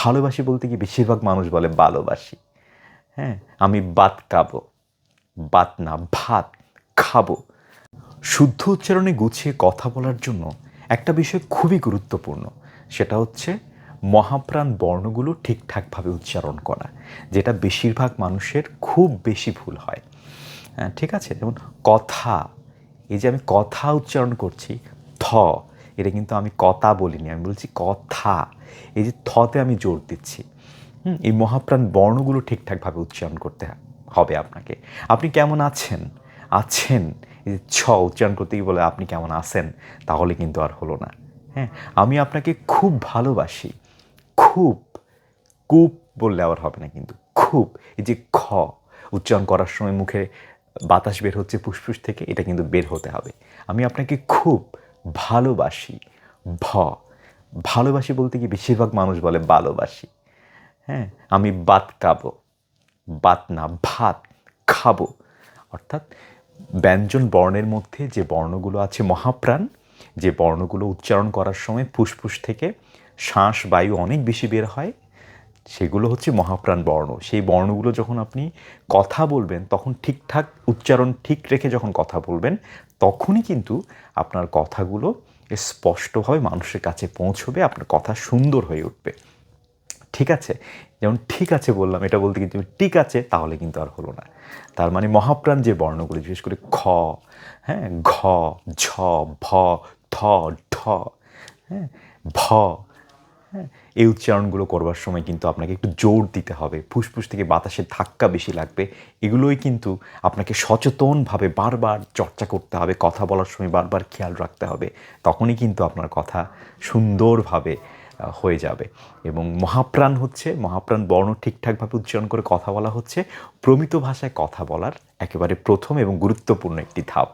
ভালোবাসি বলতে কি বেশিরভাগ মানুষ বলে ভালোবাসি। হ্যাঁ, আমি ভাত খাবো, ভাত না ভাত খাবো। শুদ্ধ উচ্চারণে গুছিয়ে কথা বলার জন্য একটা বিষয় খুবই গুরুত্বপূর্ণ, সেটা হচ্ছে মহাপ্রাণ বর্ণগুলো ঠিকঠাকভাবে উচ্চারণ করা, যেটা বেশিরভাগ মানুষের খুব বেশি ভুল হয়। হ্যাঁ, ঠিক আছে। যেমন কথা, এই যে আমি কথা উচ্চারণ করছি, থ, এটা কিন্তু আমি কথা বলিনি, আমি বলছি কথা। এই যে থতে আমি জোর দিচ্ছি। এই মহাপ্রাণ বর্ণগুলো ঠিকঠাকভাবে উচ্চারণ করতে হবে আপনাকে। আপনি কেমন আছেন, আছেন, এই যে ছ উচ্চারণ করতে গিয়ে বলে আপনি কেমন আছেন, তাহলে কিন্তু আর হলো না। হ্যাঁ, আমি আপনাকে খুব ভালোবাসি, খুব, কূপ বললে আবার হবে না কিন্তু, খুব। এই যে খ উচ্চারণ করার সময় মুখে বাতাস বের হচ্ছে ফুসফুস থেকে, এটা কিন্তু বের হতে হবে। আমি আপনাকে খুব ভালোবাসি, ভ, ভালোবাসি বলতে কি বেশিরভাগ মানুষ বলে ভালোবাসি। হ্যাঁ, আমি ভাত খাবো, ভাত না ভাত খাবো। অর্থাৎ ব্যঞ্জন বর্ণের মধ্যে যে বর্ণগুলো আছে মহাপ্রাণ, যে বর্ণগুলো উচ্চারণ করার সময় ফুসফুস থেকে শ্বাস বায়ু অনেক বেশি বের হয়, সেগুলো হচ্ছে মহাপ্রাণ বর্ণ। সেই বর্ণগুলো যখন আপনি কথা বলবেন তখন ঠিকঠাক উচ্চারণ ঠিক রেখে যখন কথা বলবেন, তখনই কিন্তু আপনার কথাগুলো স্পষ্টভাবে মানুষের কাছে পৌঁছবে, আপনার কথা সুন্দর হয়ে উঠবে। ঠিক আছে, যেমন ঠিক আছে বললাম, এটা বলতে কিন্তু ঠিক আছে তাহলে কিন্তু আর হলো না। তার মানে মহাপ্রাণ যে বর্ণগুলি, বিশেষ করে খ, হ্যাঁ, ঘ, ঝ, ভ, থ, ঢ, হ্যাঁ, ভ, হ্যাঁ, এই উচ্চারণগুলো করবার সময় কিন্তু আপনাকে একটু জোর দিতে হবে, ফুসফুস থেকে বাতাসের ধাক্কা বেশি লাগবে। এগুলোই কিন্তু আপনাকে সচেতনভাবে বারবার চর্চা করতে হবে, কথা বলার সময় বারবার খেয়াল রাখতে হবে। তখনই কিন্তু আপনার কথা সুন্দরভাবে হয়ে যাবে। এবং মহাপ্রাণ হচ্ছে, মহাপ্রাণ বর্ণ ঠিকঠাকভাবে উচ্চারণ করে কথা বলা হচ্ছে প্রমিত ভাষায় কথা বলার একেবারে প্রথম এবং গুরুত্বপূর্ণ একটি ধাপ।